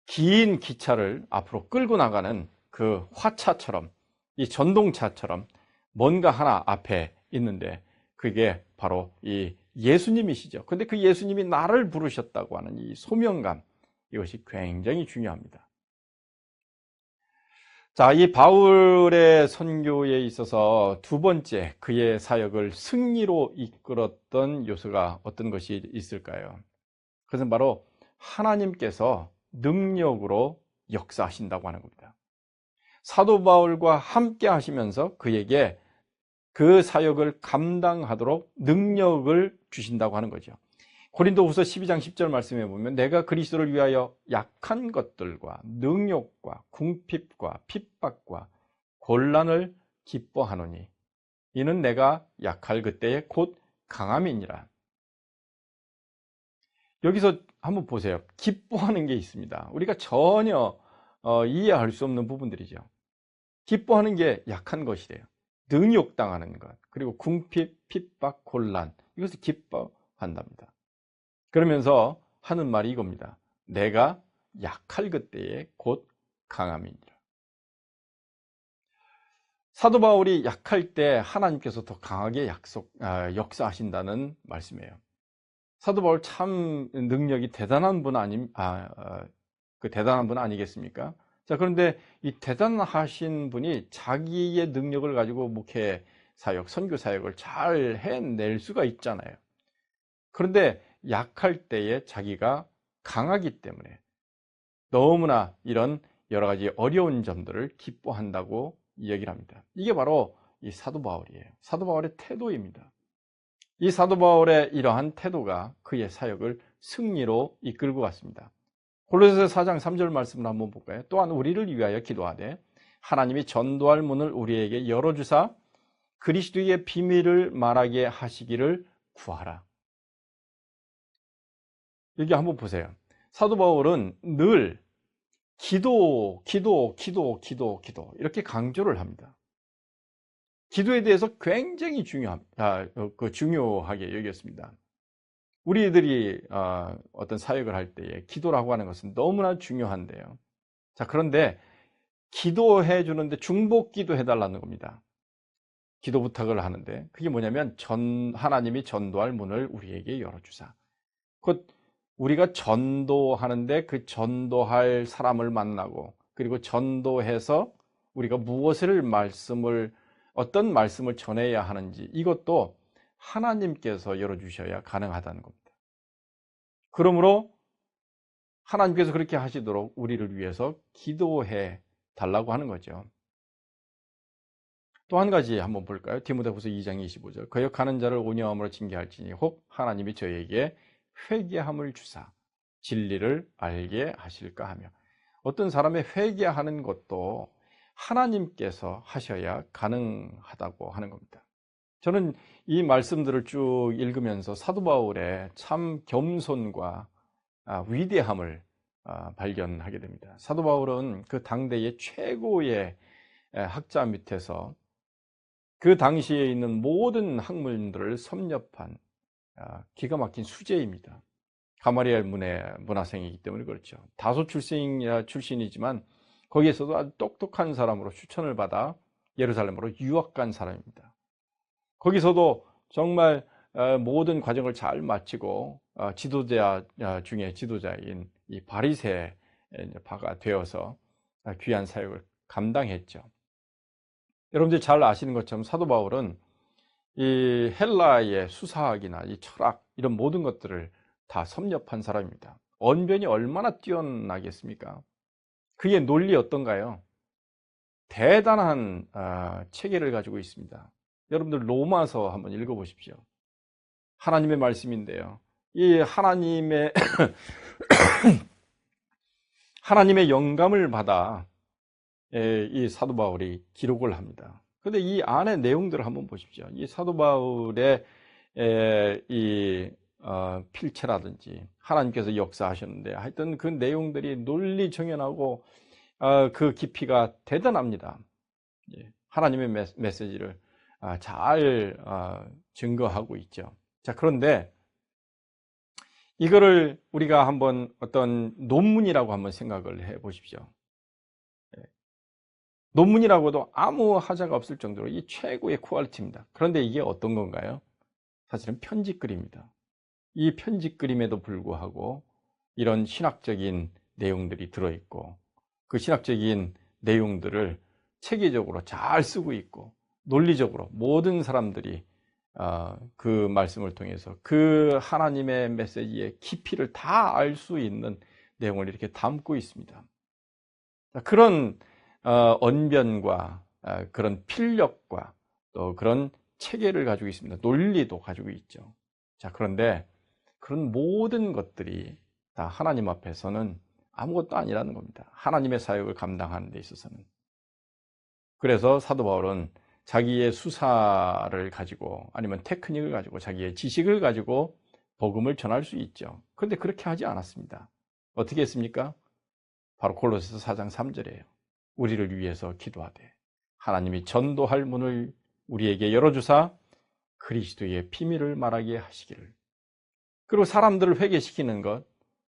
긴 기차를 앞으로 끌고 나가는 그 화차처럼 이 전동차처럼 뭔가 하나 앞에 있는데 그게 바로 이 예수님이시죠. 근데 그 예수님이 나를 부르셨다고 하는 이 소명감 이것이 굉장히 중요합니다. 자, 이 바울의 선교에 있어서 두 번째 그의 사역을 승리로 이끌었던 요소가 어떤 것이 있을까요? 그것은 바로 하나님께서 능력으로 역사하신다고 하는 겁니다. 사도 바울과 함께 하시면서 그에게 그 사역을 감당하도록 능력을 주신다고 하는 거죠. 고린도후서 12장 10절 말씀에 보면 내가 그리스도를 위하여 약한 것들과 능욕과 궁핍과 핍박과 곤란을 기뻐하노니 이는 내가 약할 그때에 곧 강함이니라. 여기서 한번 보세요. 기뻐하는 게 있습니다. 우리가 전혀 이해할 수 없는 부분들이죠. 기뻐하는 게 약한 것이래요. 능욕당하는 것, 그리고 궁핍, 핍박, 곤란 이것을 기뻐한답니다. 그러면서 하는 말이 이겁니다. 내가 약할 그때에 곧 강함이니라. 사도 바울이 약할 때 하나님께서 더 강하게 역사하신다는 말씀이에요. 사도 바울 참 능력이 대단한 분 그 대단한 분 아니겠습니까? 자, 그런데 이 대단하신 분이 자기의 능력을 가지고 목회 사역, 선교 사역을 잘 해낼 수가 있잖아요. 그런데 약할 때에 자기가 강하기 때문에 너무나 이런 여러 가지 어려운 점들을 기뻐한다고 이야기를 합니다. 이게 바로 이 사도 바울이에요. 사도 바울의 태도입니다. 이 사도 바울의 이러한 태도가 그의 사역을 승리로 이끌고 갔습니다. 골로새서 4장 3절 말씀을 한번 볼까요? 또한 우리를 위하여 기도하되 하나님이 전도할 문을 우리에게 열어주사 그리스도의 비밀을 말하게 하시기를 구하라. 여기 한번 보세요. 사도 바울은 늘 기도 이렇게 강조를 합니다. 기도에 대해서 굉장히 중요하게 여겼습니다. 우리들이 어떤 사역을 할 때에 기도라고 하는 것은 너무나 중요한데요. 자, 그런데 기도해 주는데 중복 기도해 달라는 겁니다. 기도 부탁을 하는데 그게 뭐냐면 하나님이 전도할 문을 우리에게 열어주사. 곧 우리가 전도하는데 그 전도할 사람을 만나고 그리고 전도해서 우리가 어떤 말씀을 전해야 하는지 이것도 하나님께서 열어주셔야 가능하다는 겁니다. 그러므로 하나님께서 그렇게 하시도록 우리를 위해서 기도해 달라고 하는 거죠. 또 한 가지 한번 볼까요? 디모데후서 2장 25절. 거역하는 자를 온유함으로 징계할지니 혹 하나님이 저에게 회개함을 주사 진리를 알게 하실까 하며, 어떤 사람의 회개하는 것도 하나님께서 하셔야 가능하다고 하는 겁니다. 저는 이 말씀들을 쭉 읽으면서 사도 바울의 참 겸손과 위대함을 발견하게 됩니다. 사도 바울은 그 당대의 최고의 학자 밑에서 그 당시에 있는 모든 학문들을 섭렵한 기가 막힌 수재입니다. 가마리엘 문화생이기 때문에 그렇죠. 다소 출신이지만 거기에서도 아주 똑똑한 사람으로 추천을 받아 예루살렘으로 유학 간 사람입니다. 거기서도 정말 모든 과정을 잘 마치고 지도자 중에 지도자인 이 바리새파가 되어서 귀한 사역을 감당했죠. 여러분들이 잘 아시는 것처럼 사도 바울은 이 헬라의 수사학이나 이 철학 이런 모든 것들을 다 섭렵한 사람입니다. 언변이 얼마나 뛰어나겠습니까? 그의 논리 어떤가요? 대단한 체계를 가지고 있습니다. 여러분들 로마서 한번 읽어보십시오. 하나님의 말씀인데요. 이 하나님의 영감을 받아 이 사도 바울이 기록을 합니다. 그런데 이 안의 내용들을 한번 보십시오. 이 사도 바울의 필체라든지 하나님께서 역사하셨는데 하여튼 그 내용들이 논리 정연하고 그 깊이가 대단합니다. 하나님의 메시지를 잘 증거하고 있죠. 자, 그런데 이거를 우리가 한번 어떤 논문이라고 한번 생각을 해 보십시오. 논문이라고도 아무 하자가 없을 정도로 이 최고의 퀄리티입니다. 그런데 이게 어떤 건가요? 사실은 편집글입니다. 이 편집글임에도 불구하고 이런 신학적인 내용들이 들어있고 그 신학적인 내용들을 체계적으로 잘 쓰고 있고 논리적으로 모든 사람들이 그 말씀을 통해서 그 하나님의 메시지의 깊이를 다 알 수 있는 내용을 이렇게 담고 있습니다. 그런 언변과 그런 필력과 또 그런 체계를 가지고 있습니다. 논리도 가지고 있죠. 자, 그런데 그런 모든 것들이 다 하나님 앞에서는 아무것도 아니라는 겁니다. 하나님의 사역을 감당하는 데 있어서는. 그래서 사도 바울은 자기의 수사를 가지고 아니면 테크닉을 가지고 자기의 지식을 가지고 복음을 전할 수 있죠. 그런데 그렇게 하지 않았습니다. 어떻게 했습니까? 바로 골로새서 4장 3절이에요. 우리를 위해서 기도하되 하나님이 전도할 문을 우리에게 열어주사 그리스도의 비밀을 말하게 하시기를. 그리고 사람들을 회개시키는 것,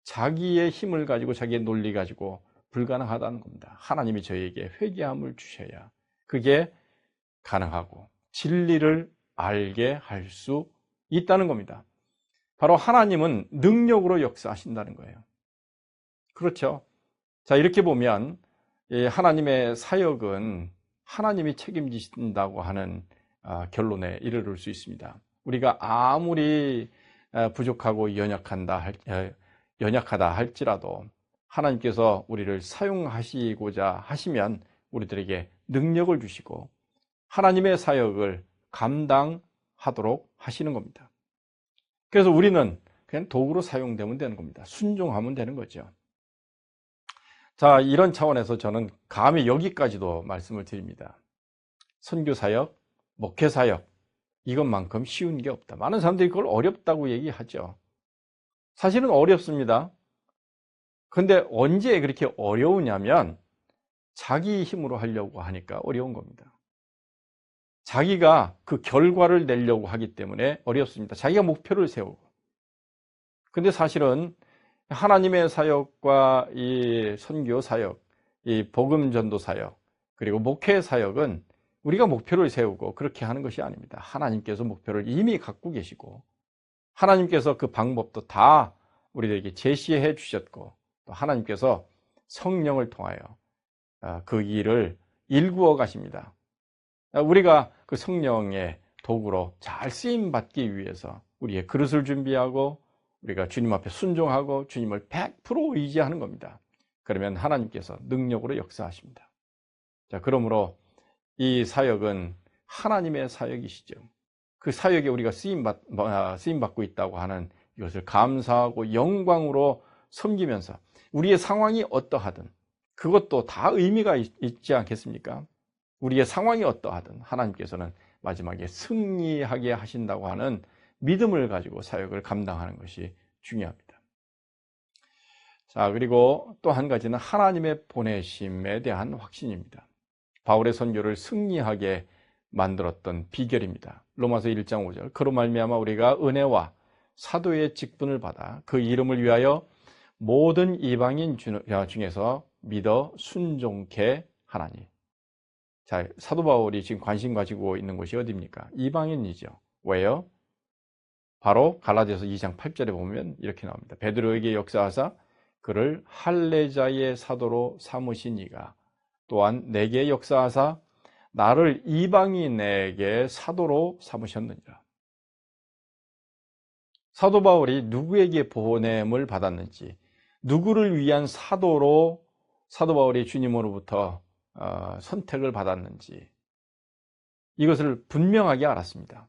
자기의 힘을 가지고 자기의 논리 가지고 불가능하다는 겁니다. 하나님이 저에게 회개함을 주셔야 그게 가능하고 진리를 알게 할 수 있다는 겁니다. 바로 하나님은 능력으로 역사하신다는 거예요. 그렇죠. 자, 이렇게 보면 하나님의 사역은 하나님이 책임지신다고 하는 결론에 이르를 수 있습니다. 우리가 아무리 부족하고 연약하다 할지라도 하나님께서 우리를 사용하시고자 하시면 우리들에게 능력을 주시고 하나님의 사역을 감당하도록 하시는 겁니다. 그래서 우리는 그냥 도구로 사용되면 되는 겁니다. 순종하면 되는 거죠. 자, 이런 차원에서 저는 감히 여기까지도 말씀을 드립니다. 선교사역, 목회사역, 이것만큼 쉬운 게 없다. 많은 사람들이 그걸 어렵다고 얘기하죠. 사실은 어렵습니다. 근데 언제 그렇게 어려우냐면 자기 힘으로 하려고 하니까 어려운 겁니다. 자기가 그 결과를 내려고 하기 때문에 어렵습니다. 자기가 목표를 세우고. 근데 사실은 하나님의 사역과 이 선교 사역, 이 복음 전도 사역, 그리고 목회 사역은 우리가 목표를 세우고 그렇게 하는 것이 아닙니다. 하나님께서 목표를 이미 갖고 계시고 하나님께서 그 방법도 다 우리들에게 제시해 주셨고 또 하나님께서 성령을 통하여 그 일을 일구어 가십니다. 우리가 그 성령의 도구로 잘 쓰임 받기 위해서 우리의 그릇을 준비하고 우리가 주님 앞에 순종하고 주님을 100% 의지하는 겁니다. 그러면 하나님께서 능력으로 역사하십니다. 자, 그러므로 이 사역은 하나님의 사역이시죠. 그 사역에 우리가 쓰임받고 있다고 하는 이것을 감사하고 영광으로 섬기면서 우리의 상황이 어떠하든 그것도 다 의미가 있지 않겠습니까? 우리의 상황이 어떠하든 하나님께서는 마지막에 승리하게 하신다고 하는 믿음을 가지고 사역을 감당하는 것이 중요합니다. 자, 그리고 또 한 가지는 하나님의 보내심에 대한 확신입니다. 바울의 선교를 승리하게 만들었던 비결입니다. 로마서 1장 5절 그로 말미암아 우리가 은혜와 사도의 직분을 받아 그 이름을 위하여 모든 이방인 중에서 믿어 순종케 하나니. 자, 사도 바울이 지금 관심 가지고 있는 곳이 어디입니까? 이방인이죠. 왜요? 바로 갈라디아서 2장 8절에 보면 이렇게 나옵니다. 베드로에게 역사하사 그를 할례자의 사도로 삼으신 이가 또한 내게 역사하사 나를 이방인에게 사도로 삼으셨느니라. 사도 바울이 누구에게 보냄을 받았는지, 누구를 위한 사도로 사도 바울이 주님으로부터 선택을 받았는지 이것을 분명하게 알았습니다.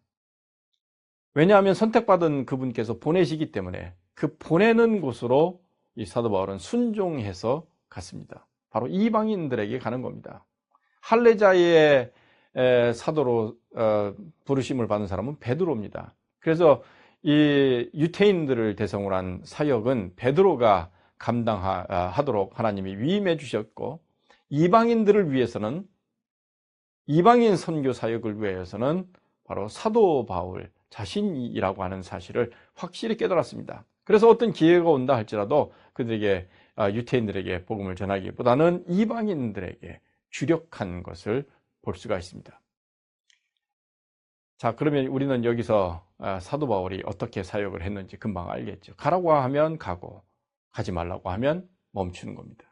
왜냐하면 선택받은 그분께서 보내시기 때문에 그 보내는 곳으로 이 사도 바울은 순종해서 갔습니다. 바로 이방인들에게 가는 겁니다. 할례자의 사도로 부르심을 받은 사람은 베드로입니다. 그래서 이 유태인들을 대상으로 한 사역은 베드로가 감당하도록 하나님이 위임해 주셨고 이방인들을 위해서는 이방인 선교 사역을 위해서는 바로 사도 바울 자신이라고 하는 사실을 확실히 깨달았습니다. 그래서 어떤 기회가 온다 할지라도 그들에게 유태인들에게 복음을 전하기보다는 이방인들에게 주력한 것을 볼 수가 있습니다. 자, 그러면 우리는 여기서 사도 바울이 어떻게 사역을 했는지 금방 알겠죠. 가라고 하면 가고 가지 말라고 하면 멈추는 겁니다.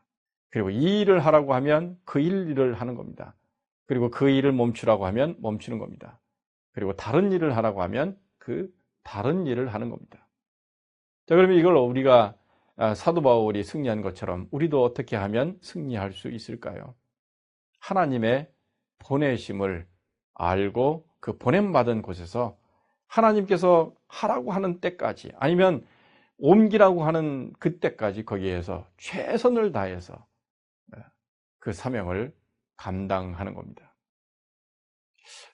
그리고 이 일을 하라고 하면 그 일을 하는 겁니다. 그리고 그 일을 멈추라고 하면 멈추는 겁니다. 그리고 다른 일을 하라고 하면 그 다른 일을 하는 겁니다. 자, 그러면 이걸 우리가 사도 바울이 승리한 것처럼 우리도 어떻게 하면 승리할 수 있을까요? 하나님의 보내심을 알고 그 보냄받은 곳에서 하나님께서 하라고 하는 때까지 아니면 옮기라고 하는 그때까지 거기에서 최선을 다해서 그 사명을 감당하는 겁니다.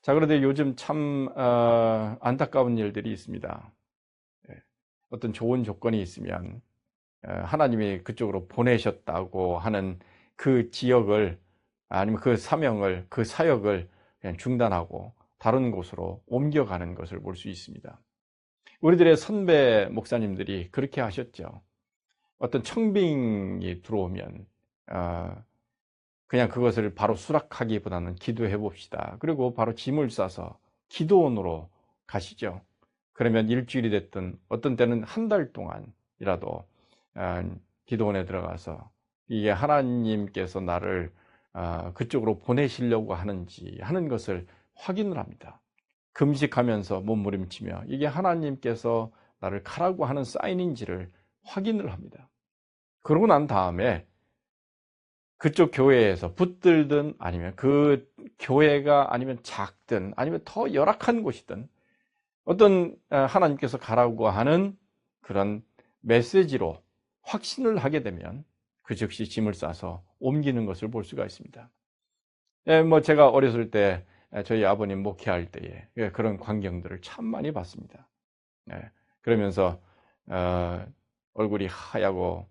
자, 그런데 요즘 참 안타까운 일들이 있습니다. 어떤 좋은 조건이 있으면 하나님이 그쪽으로 보내셨다고 하는 그 지역을 아니면 그 사명을, 그 사역을 그냥 중단하고 다른 곳으로 옮겨가는 것을 볼 수 있습니다. 우리들의 선배 목사님들이 그렇게 하셨죠. 어떤 청빙이 들어오면 그냥 그것을 바로 수락하기보다는 기도해 봅시다. 그리고 바로 짐을 싸서 기도원으로 가시죠. 그러면 일주일이 됐든 어떤 때는 한 달 동안이라도 기도원에 들어가서 이게 하나님께서 나를 그쪽으로 보내시려고 하는지 하는 것을 확인을 합니다. 금식하면서 몸부림치며 이게 하나님께서 나를 가라고 하는 사인인지를 확인을 합니다. 그러고 난 다음에 그쪽 교회에서 붙들든 아니면 그 교회가 아니면 작든 아니면 더 열악한 곳이든 어떤 하나님께서 가라고 하는 그런 메시지로 확신을 하게 되면 그 즉시 짐을 싸서 옮기는 것을 볼 수가 있습니다. 뭐 제가 어렸을 때 저희 아버님 목회할 때에 그런 광경들을 참 많이 봤습니다. 그러면서 얼굴이 하얗고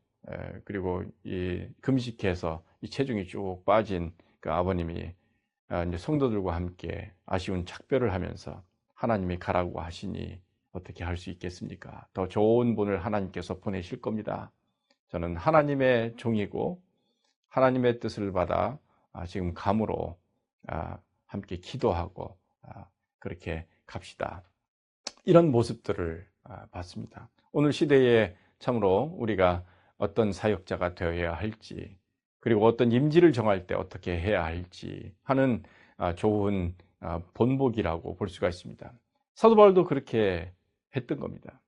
그리고 이 금식해서 이 체중이 쭉 빠진 그 아버님이 이제 성도들과 함께 아쉬운 작별을 하면서 하나님이 가라고 하시니 어떻게 할 수 있겠습니까? 더 좋은 분을 하나님께서 보내실 겁니다. 저는 하나님의 종이고 하나님의 뜻을 받아 지금 감으로 함께 기도하고 그렇게 갑시다. 이런 모습들을 봤습니다. 오늘 시대에 참으로 우리가 어떤 사역자가 되어야 할지 그리고 어떤 임지를 정할 때 어떻게 해야 할지 하는 좋은 본보기라고 볼 수가 있습니다. 사도 바울도 그렇게 했던 겁니다.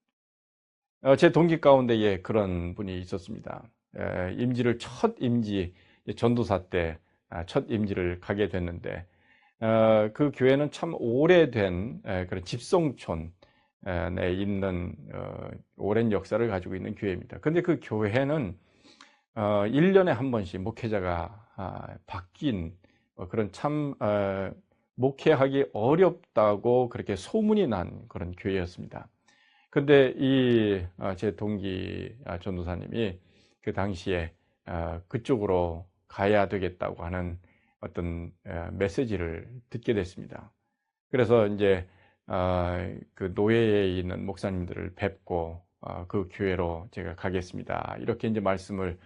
제 동기 가운데에 그런 분이 있었습니다. 임지를 첫 임지 전도사 때 첫 임지를 가게 됐는데 그 교회는 참 오래된 그런 집성촌에 있는 오랜 역사를 가지고 있는 교회입니다. 근데 그 교회는 1년에 한 번씩 목회자가 바뀐 그런 참 목회하기 어렵다고 그렇게 소문이 난 그런 교회였습니다. 근데 이 제 동기 전도사님이 그 당시에 그쪽으로 가야 되겠다고 하는 어떤 메시지를 듣게 됐습니다. 그래서 이제 그 노예에 있는 목사님들을 뵙고 그 교회로 제가 가겠습니다. 이렇게 이제 말씀을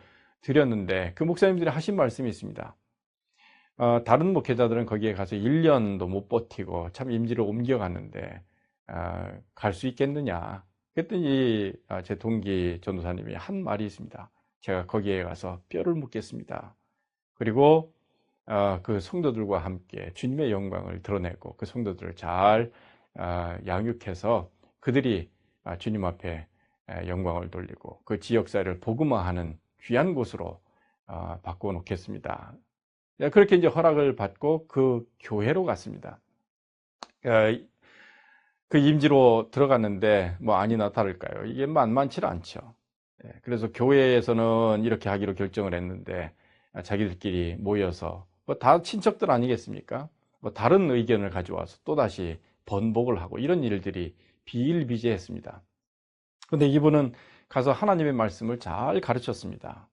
드렸는데 그 목사님들이 하신 말씀이 있습니다. 다른 목회자들은 거기에 가서 1년도 못 버티고 참 임지를 옮겨갔는데 갈 수 있겠느냐. 그랬더니 제 동기 전도사님이 한 말이 있습니다. 제가 거기에 가서 뼈를 묻겠습니다. 그리고 그 성도들과 함께 주님의 영광을 드러내고 그 성도들을 잘 양육해서 그들이 주님 앞에 영광을 돌리고 그 지역사회를 복음화하는 귀한 곳으로 바꾸어 놓겠습니다. 그렇게 이제 허락을 받고 그 교회로 갔습니다. 그 임지로 들어갔는데 뭐 아니나 다를까요? 이게 만만치 않죠. 그래서 교회에서는 이렇게 하기로 결정을 했는데 자기들끼리 모여서 뭐 다 친척들 아니겠습니까? 뭐 다른 의견을 가져와서 또다시 번복을 하고 이런 일들이 비일비재했습니다. 근데 이분은 가서 하나님의 말씀을 잘 가르쳤습니다.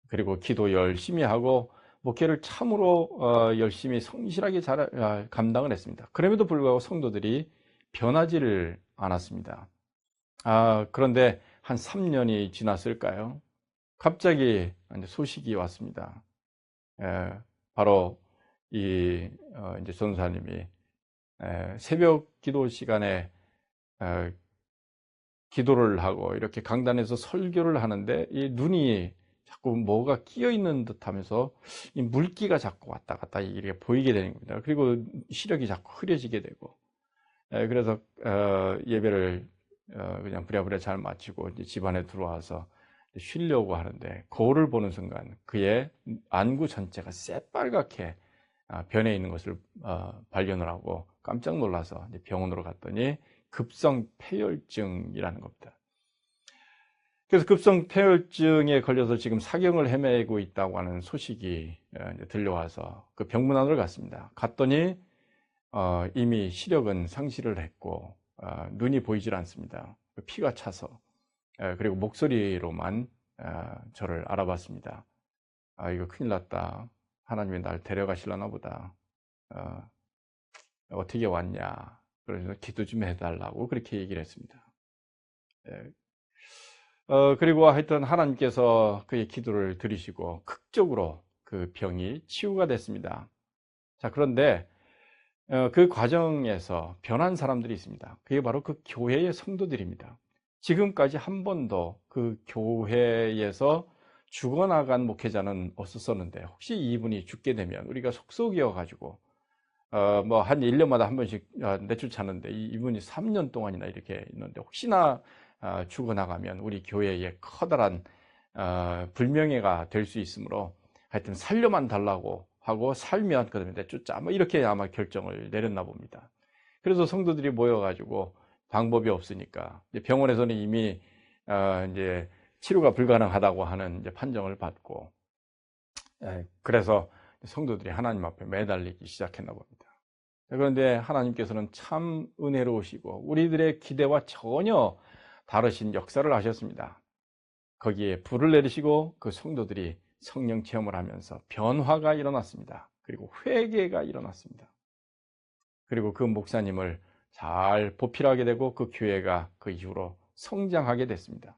그리고 기도 열심히 하고 목회를 참으로 열심히 성실하게 잘 감당을 했습니다. 그럼에도 불구하고 성도들이 변하지를 않았습니다. 그런데 한 3년이 지났을까요? 갑자기 소식이 왔습니다. 바로 이 이제 전사님이 새벽 기도 시간에 기도를 하고 이렇게 강단에서 설교를 하는데 이 눈이 자꾸 뭐가 끼어 있는 듯 하면서 이 물기가 자꾸 왔다 갔다 이렇게 보이게 되는 겁니다. 그리고 시력이 자꾸 흐려지게 되고 그래서 예배를 그냥 부랴부랴 잘 마치고 이제 집안에 들어와서 쉬려고 하는데 거울을 보는 순간 그의 안구 전체가 새빨갛게 변해 있는 것을 발견을 하고 깜짝 놀라서 이제 병원으로 갔더니 급성 폐혈증이라는 겁니다. 그래서 급성 폐혈증에 걸려서 지금 사경을 헤매고 있다고 하는 소식이 들려와서 그 병문안을 갔습니다. 갔더니 이미 시력은 상실을 했고 눈이 보이질 않습니다. 피가 차서 그리고 목소리로만 저를 알아봤습니다. 이거 큰일 났다. 하나님이 날 데려가시려나 보다. 어떻게 왔냐. 그래서 기도 좀 해달라고 그렇게 얘기를 했습니다. 그리고 하여튼 하나님께서 그의 기도를 들으시고 극적으로 그 병이 치유가 됐습니다. 자, 그런데 그 과정에서 변한 사람들이 있습니다. 그게 바로 그 교회의 성도들입니다. 지금까지 한 번도 그 교회에서 죽어나간 목회자는 없었었는데, 혹시 이분이 죽게 되면 우리가 속속이어 가지고 뭐 한 1년마다 한 번씩 내쫓았는데, 이분이 3년 동안이나 이렇게 있는데, 혹시나 죽어나가면 우리 교회에 커다란 불명예가 될 수 있으므로 하여튼 살려만 달라고 하고, 살면 그다음에 내쫓자, 뭐 이렇게 아마 결정을 내렸나 봅니다. 그래서 성도들이 모여가지고 방법이 없으니까 병원에서는 이미 이제 치료가 불가능하다고 하는 이제 판정을 받고, 그래서 성도들이 하나님 앞에 매달리기 시작했나 봅니다. 그런데 하나님께서는 참 은혜로우시고 우리들의 기대와 전혀 다르신 역사를 하셨습니다. 거기에 불을 내리시고 그 성도들이 성령 체험을 하면서 변화가 일어났습니다. 그리고 회개가 일어났습니다. 그리고 그 목사님을 잘 보필하게 되고 그 교회가 그 이후로 성장하게 됐습니다.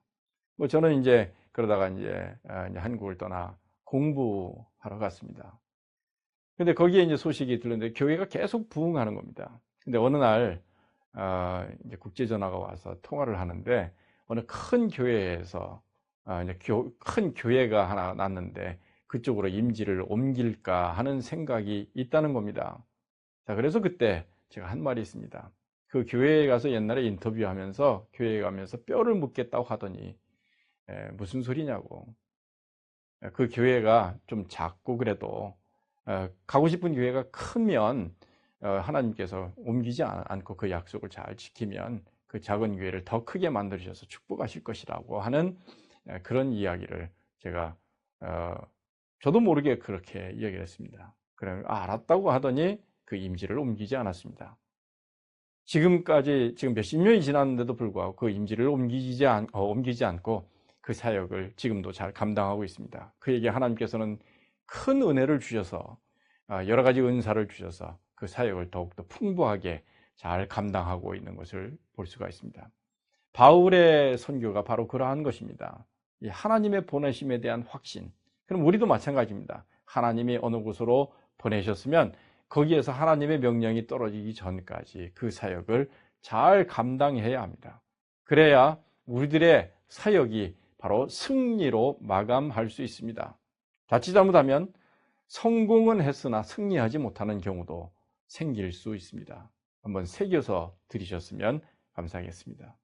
뭐 저는 이제 그러다가 이제 한국을 떠나 공부하러 갔습니다. 근데 거기에 이제 소식이 들렸는데 교회가 계속 부흥하는 겁니다. 근데 어느 날 이제 국제전화가 와서 통화를 하는데, 어느 큰 교회에서 이제 큰 교회가 하나 났는데 그쪽으로 임지를 옮길까 하는 생각이 있다는 겁니다. 자, 그래서 그때 제가 한 말이 있습니다. 그 교회에 가서 옛날에 인터뷰하면서 교회에 가면서 뼈를 묻겠다고 하더니 무슨 소리냐고. 그 교회가 좀 작고 그래도 가고 싶은 교회가 크면 하나님께서 옮기지 않고 그 약속을 잘 지키면 그 작은 교회를 더 크게 만들어주셔서 축복하실 것이라고 하는 그런 이야기를 제가 저도 모르게 그렇게 이야기를 했습니다. 그럼 알았다고 하더니 그 임지를 옮기지 않았습니다. 지금까지 지금 몇십 년이 지났는데도 불구하고 그 임지를 옮기지 않고 그 사역을 지금도 잘 감당하고 있습니다. 그에게 하나님께서는 큰 은혜를 주셔서 여러 가지 은사를 주셔서 그 사역을 더욱더 풍부하게 잘 감당하고 있는 것을 볼 수가 있습니다. 바울의 선교가 바로 그러한 것입니다. 이 하나님의 보내심에 대한 확신. 그럼 우리도 마찬가지입니다. 하나님이 어느 곳으로 보내셨으면 거기에서 하나님의 명령이 떨어지기 전까지 그 사역을 잘 감당해야 합니다. 그래야 우리들의 사역이 바로 승리로 마감할 수 있습니다. 자칫 잘못하면 성공은 했으나 승리하지 못하는 경우도 생길 수 있습니다. 한번 새겨서 들으셨으면 감사하겠습니다.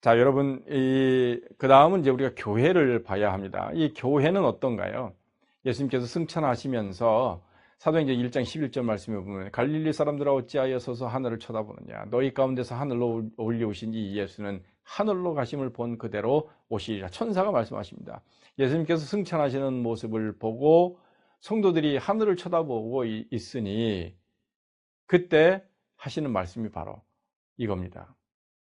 자, 여러분, 그 다음은 이제 우리가 교회를 봐야 합니다. 이 교회는 어떤가요? 예수님께서 승천하시면서 사도행전 1장 11절 말씀에 보면, 갈릴리 사람들아 어찌하여 서서 하늘을 쳐다보느냐, 너희 가운데서 하늘로 올려오신 이 예수는 하늘로 가심을 본 그대로 오시리라. 천사가 말씀하십니다. 예수님께서 승천하시는 모습을 보고 성도들이 하늘을 쳐다보고 있으니 그때 하시는 말씀이 바로 이겁니다.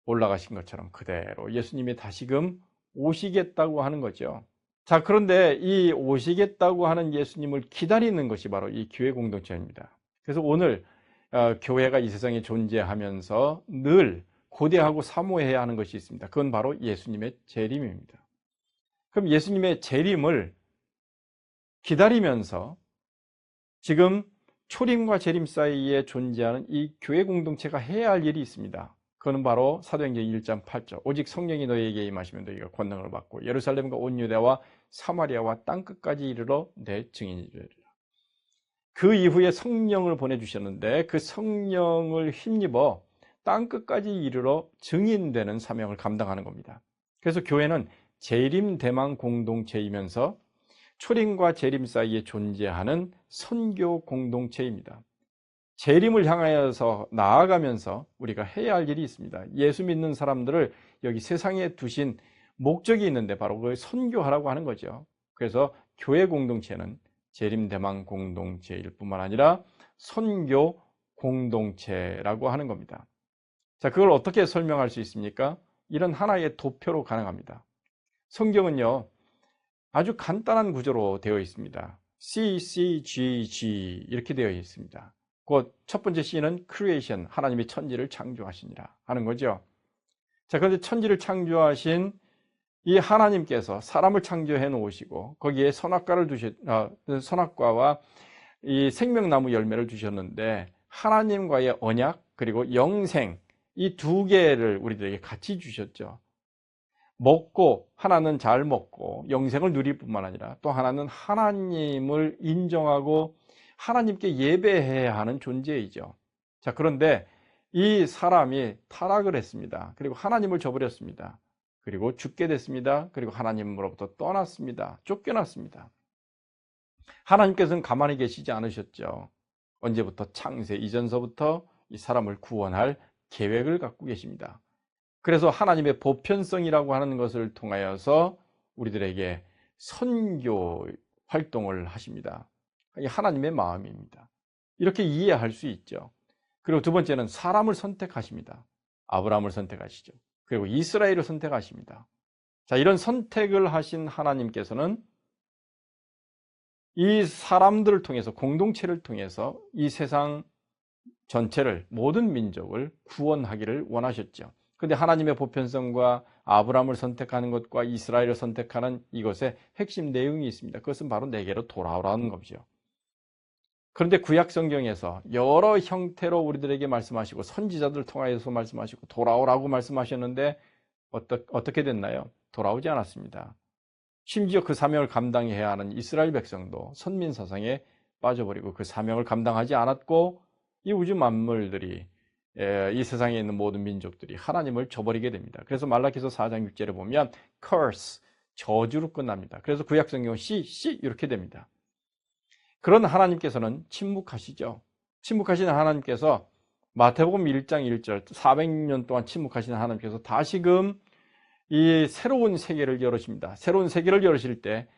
올라가신 것처럼 그대로 예수님이 다시금 오시겠다고 하는 거죠. 자, 그런데 이 오시겠다고 하는 예수님을 기다리는 것이 바로 이 교회 공동체입니다. 그래서 오늘 교회가 이 세상에 존재하면서 늘 고대하고 사모해야 하는 것이 있습니다. 그건 바로 예수님의 재림입니다. 그럼 예수님의 재림을 기다리면서 지금 초림과 재림 사이에 존재하는 이 교회 공동체가 해야 할 일이 있습니다. 그건 바로 사도행전 1장 8절. 오직 성령이 너희에게 임하시면 너희가 권능을 받고 예루살렘과 온 유대와 사마리아와 땅끝까지 이르러 내 증인이 되리라. 그 이후에 성령을 보내주셨는데 그 성령을 힘입어 땅끝까지 이르러 증인되는 사명을 감당하는 겁니다. 그래서 교회는 재림 대망 공동체이면서 초림과 재림 사이에 존재하는 선교 공동체입니다. 재림을 향하여서 나아가면서 우리가 해야 할 일이 있습니다. 예수 믿는 사람들을 여기 세상에 두신 목적이 있는데 바로 그 선교하라고 하는 거죠. 그래서 교회 공동체는 재림 대망 공동체일 뿐만 아니라 선교 공동체라고 하는 겁니다. 자, 그걸 어떻게 설명할 수 있습니까? 이런 하나의 도표로 가능합니다. 성경은요, 아주 간단한 구조로 되어 있습니다. C, C, G, G 이렇게 되어 있습니다. 곧 첫 번째 C는 creation, 하나님이 천지를 창조하시니라 하는 거죠. 자, 그런데 천지를 창조하신 이 하나님께서 사람을 창조해 놓으시고 거기에 선악과와 이 생명나무 열매를 주셨는데 하나님과의 언약 그리고 영생 이 두 개를 우리들에게 같이 주셨죠. 먹고 하나는 잘 먹고 영생을 누릴 뿐만 아니라 또 하나는 하나님을 인정하고 하나님께 예배해야 하는 존재이죠. 자, 그런데 이 사람이 타락을 했습니다. 그리고 하나님을 저버렸습니다. 그리고 죽게 됐습니다. 그리고 하나님으로부터 떠났습니다. 쫓겨났습니다. 하나님께서는 가만히 계시지 않으셨죠. 언제부터? 창세 이전서부터 이 사람을 구원할 계획을 갖고 계십니다. 그래서 하나님의 보편성이라고 하는 것을 통하여서 우리들에게 선교 활동을 하십니다. 이게 하나님의 마음입니다. 이렇게 이해할 수 있죠. 그리고 두 번째는 사람을 선택하십니다. 아브라함을 선택하시죠. 그리고 이스라엘을 선택하십니다. 자, 이런 선택을 하신 하나님께서는 이 사람들을 통해서 공동체를 통해서 이 세상 전체를 모든 민족을 구원하기를 원하셨죠. 그런데 하나님의 보편성과 아브라함을 선택하는 것과 이스라엘을 선택하는 이것의 핵심 내용이 있습니다. 그것은 바로 내게로 돌아오라는 것이죠. 그런데 구약 성경에서 여러 형태로 우리들에게 말씀하시고 선지자들을 통하여서 말씀하시고 돌아오라고 말씀하셨는데 어떻게 됐나요? 돌아오지 않았습니다. 심지어 그 사명을 감당해야 하는 이스라엘 백성도 선민사상에 빠져버리고 그 사명을 감당하지 않았고 이 우주 만물들이 이 세상에 있는 모든 민족들이 하나님을 저버리게 됩니다. 그래서 말라기서 4장 6절에 보면 curse, 저주로 끝납니다. 그래서 구약 성경은 C 이렇게 됩니다. 그런 하나님께서는 침묵하시죠. 침묵하시는 하나님께서 마태복음 1장 1절 400년 동안 침묵하시는 하나님께서 다시금 이 새로운 세계를 열으십니다. 새로운 세계를 열으실 때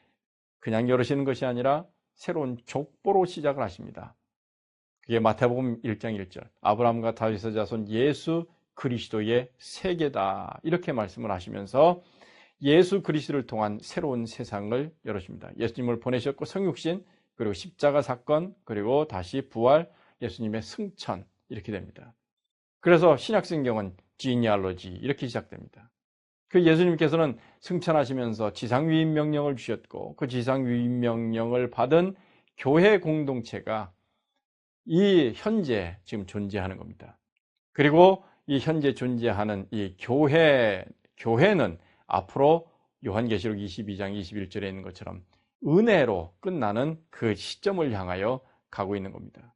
그냥 열으시는 것이 아니라 새로운 족보로 시작을 하십니다. 그게 마태복음 1장 1절 아브라함과 다윗의 자손 예수 그리스도의 세계다 이렇게 말씀을 하시면서 예수 그리스도를 통한 새로운 세상을 열으십니다. 예수님을 보내셨고 성육신 그리고 십자가 사건 그리고 다시 부활 예수님의 승천 이렇게 됩니다. 그래서 신약성경은 genealogy 이렇게 시작됩니다. 그 예수님께서는 승천하시면서 지상위임 명령을 주셨고 그 지상위임 명령을 받은 교회 공동체가 이 현재 지금 존재하는 겁니다. 그리고 이 현재 존재하는 이 교회는 앞으로 요한계시록 22장 21절에 있는 것처럼 은혜로 끝나는 그 시점을 향하여 가고 있는 겁니다.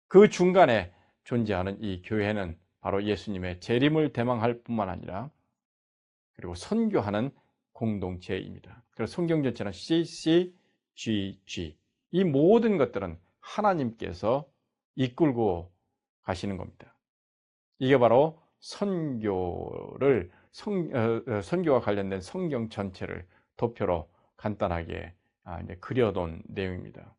그 중간에 존재하는 이 교회는 바로 예수님의 재림을 대망할 뿐만 아니라 그리고 선교하는 공동체입니다. 그래서 성경 전체는 CCGG 이 모든 것들은 하나님께서 이끌고 가시는 겁니다. 이게 바로 선교와 관련된 성경 전체를 도표로 간단하게 그려놓은 내용입니다.